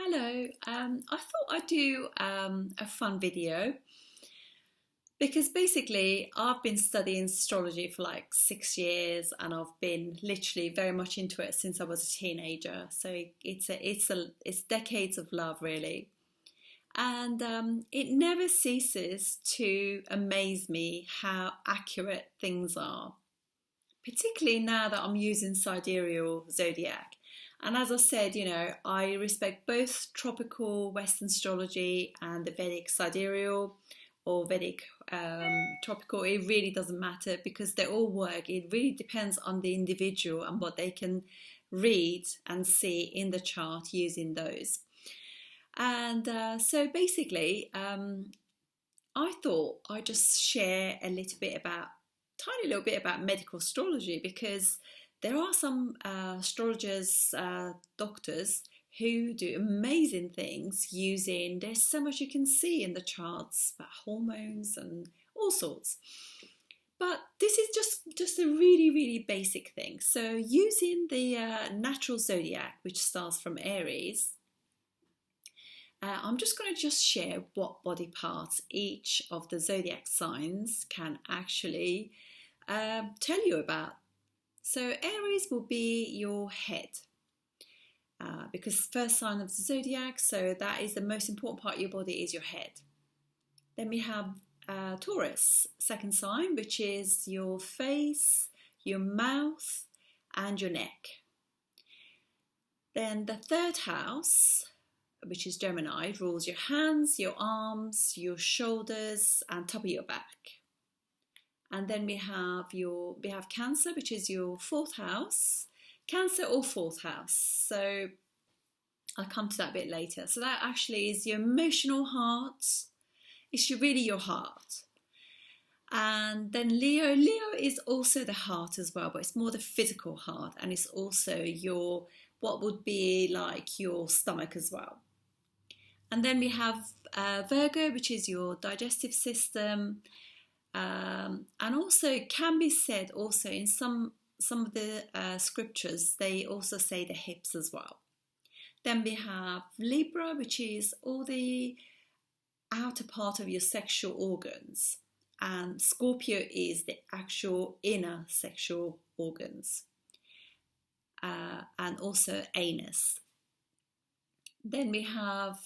Hello, I thought I'd do a fun video because basically I've been studying astrology for like 6 years and I've been literally very much into it since I was a teenager. So it's decades of love really, and it never ceases to amaze me how accurate things are, particularly now that I'm using sidereal zodiac. And as I said, I respect both tropical Western astrology and the Vedic sidereal or Vedic tropical. It really doesn't matter because they all work. It really depends on the individual and what they can read and see in the chart using those. And so basically, I thought I'd just share a little bit about, tiny little bit about medical astrology because there are some astrologers, doctors who do amazing things using, there's so much you can see in the charts about hormones and all sorts. But this is just a really, really basic thing. So using the natural zodiac, which starts from Aries, I'm just going to just share what body parts each of the zodiac signs can actually tell you about. So Aries will be your head because first sign of the zodiac, so that is the most important part of your body is your head. Then we have Taurus, second sign, which is your face, your mouth and your neck. Then the third house, which is Gemini, rules your hands, your arms, your shoulders and top of your back. And then we have Cancer, which is your fourth house, Cancer or fourth house. So I'll come to that a bit later. So that actually is your emotional heart. It's really your heart. And then Leo is also the heart as well, but it's more the physical heart, and it's also your what would be like your stomach as well. And then we have Virgo, which is your digestive system. And also it can be said also in some of the scriptures, they also say the hips as well. Then we have Libra, which is all the outer part of your sexual organs. And Scorpio is the actual inner sexual organs. And also anus. Then we have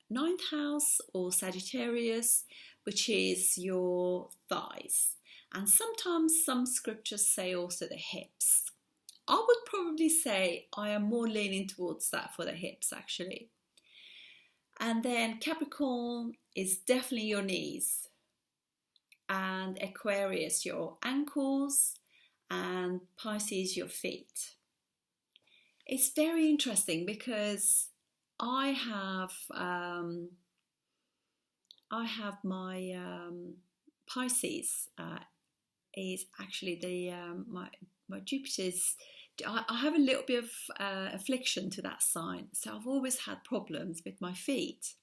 ninth house or Sagittarius, which is your thighs. And sometimes some scriptures say also the hips. I would probably say I am more leaning towards that for the hips actually. And then Capricorn is definitely your knees. And Aquarius, your ankles. And Pisces, your feet. It's very interesting because I have my Pisces is actually the my Jupiter's. I have a little bit of affliction to that sign, so I've always had problems with my feet,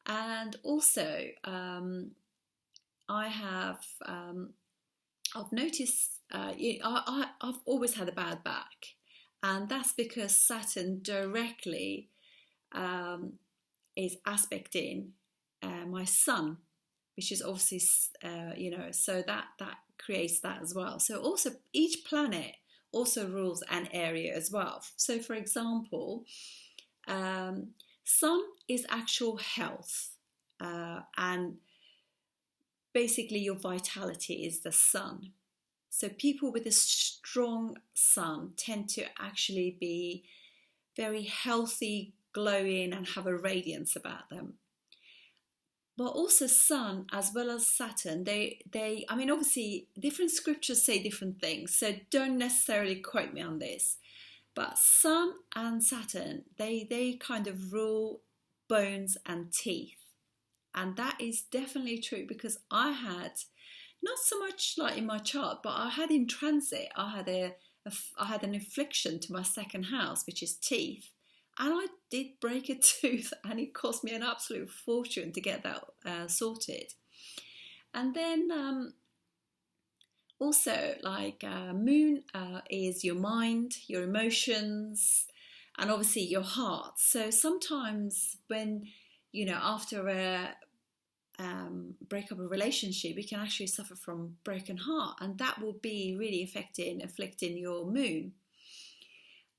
and also I have I've noticed I've always had a bad back. And that's because Saturn directly is aspecting my sun, which is obviously, so that creates that as well. So also each planet also rules an area as well. So for example, sun is actual health, and basically your vitality is the sun. So people with a strong sun tend to actually be very healthy, glowing and have a radiance about them. But also sun as well as Saturn, I mean obviously different scriptures say different things, so don't necessarily quote me on this. But sun and Saturn, they kind of rule bones and teeth. And that is definitely true because I had not so much like in my chart, but I had in transit, I had an affliction to my second house, which is teeth. And I did break a tooth and it cost me an absolute fortune to get that sorted. And then also like moon is your mind, your emotions, and obviously your heart. So sometimes when, after a break up a relationship, you can actually suffer from broken heart, and that will be really affecting your moon.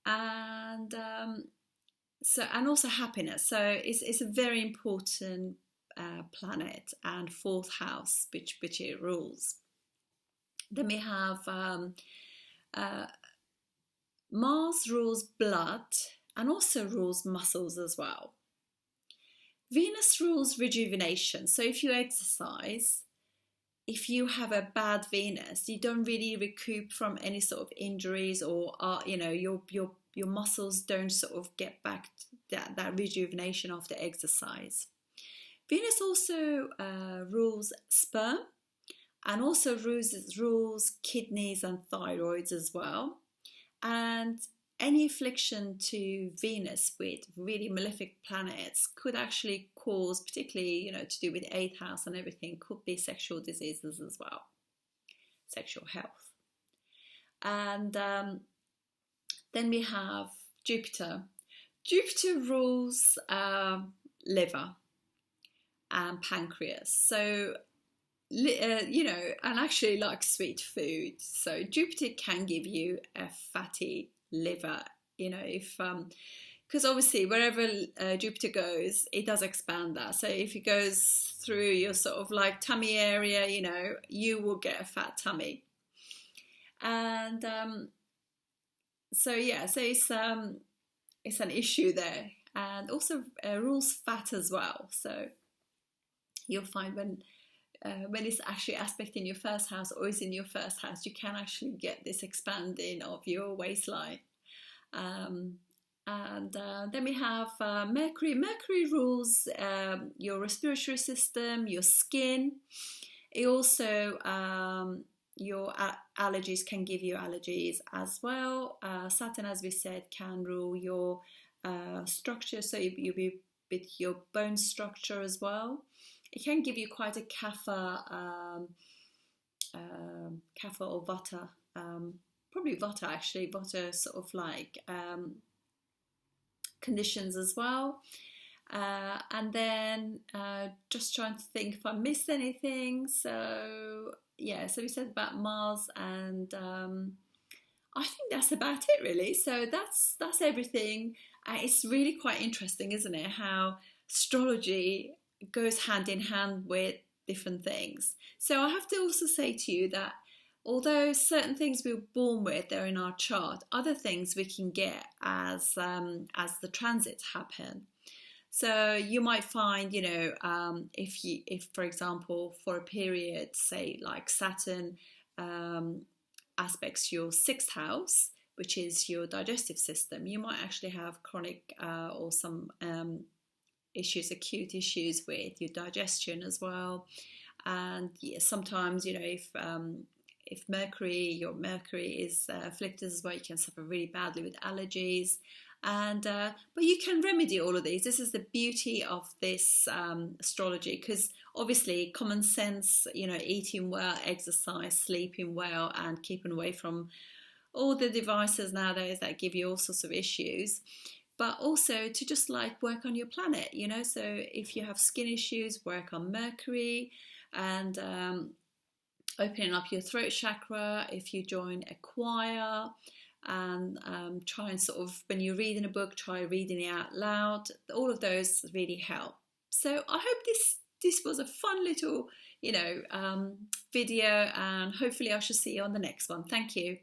And and also happiness. So it's a very important planet, and fourth house, which it rules. Then we have Mars rules blood and also rules muscles as well. Venus rules rejuvenation. So if you exercise, if you have a bad Venus, you don't really recoup from any sort of injuries, or your muscles don't sort of get back that rejuvenation after exercise. Venus also rules sperm, and also rules kidneys and thyroids as well. And any affliction to Venus with really malefic planets could actually cause, particularly, to do with 8th house and everything, could be sexual diseases as well, sexual health. And then we have Jupiter. Jupiter rules liver and pancreas. So, and actually like sweet food. So Jupiter can give you a fatty liver, if because obviously wherever Jupiter goes, it does expand that. So if it goes through your sort of like tummy area, you will get a fat tummy. And so it's an issue there. And also rules fat as well. So you'll find when it's actually aspecting your first house or is in your first house, you can actually get this expanding of your waistline. And then we have Mercury. Mercury rules your respiratory system, your skin. It also, your allergies can give you allergies as well. Saturn, as we said, can rule your structure, so you'll be with your bone structure as well. It can give you quite a kapha or vata, probably vata actually, vata sort of like conditions as well. And then just trying to think if I missed anything. So we said about Mars, and I think that's about it really. So that's everything. It's really quite interesting, isn't it, how astrology goes hand in hand with different things. So I have to also say to you that although certain things we're born with, they're in our chart, other things we can get as the transits happen. So you might find, if for example, for a period, say like Saturn aspects your 6th house, which is your digestive system, you might actually have chronic or some acute issues with your digestion as well. And sometimes, if your Mercury is afflicted as well, you can suffer really badly with allergies. And but you can remedy all of these. This is the beauty of this astrology, because obviously common sense, eating well, exercise, sleeping well, and keeping away from all the devices nowadays that give you all sorts of issues. But also to just like work on your planet, so if you have skin issues, work on Mercury, and opening up your throat chakra. If you join a choir, and try and sort of, when you're reading a book, try reading it out loud. All of those really help. So I hope this was a fun little, video, and hopefully I shall see you on the next one. Thank you.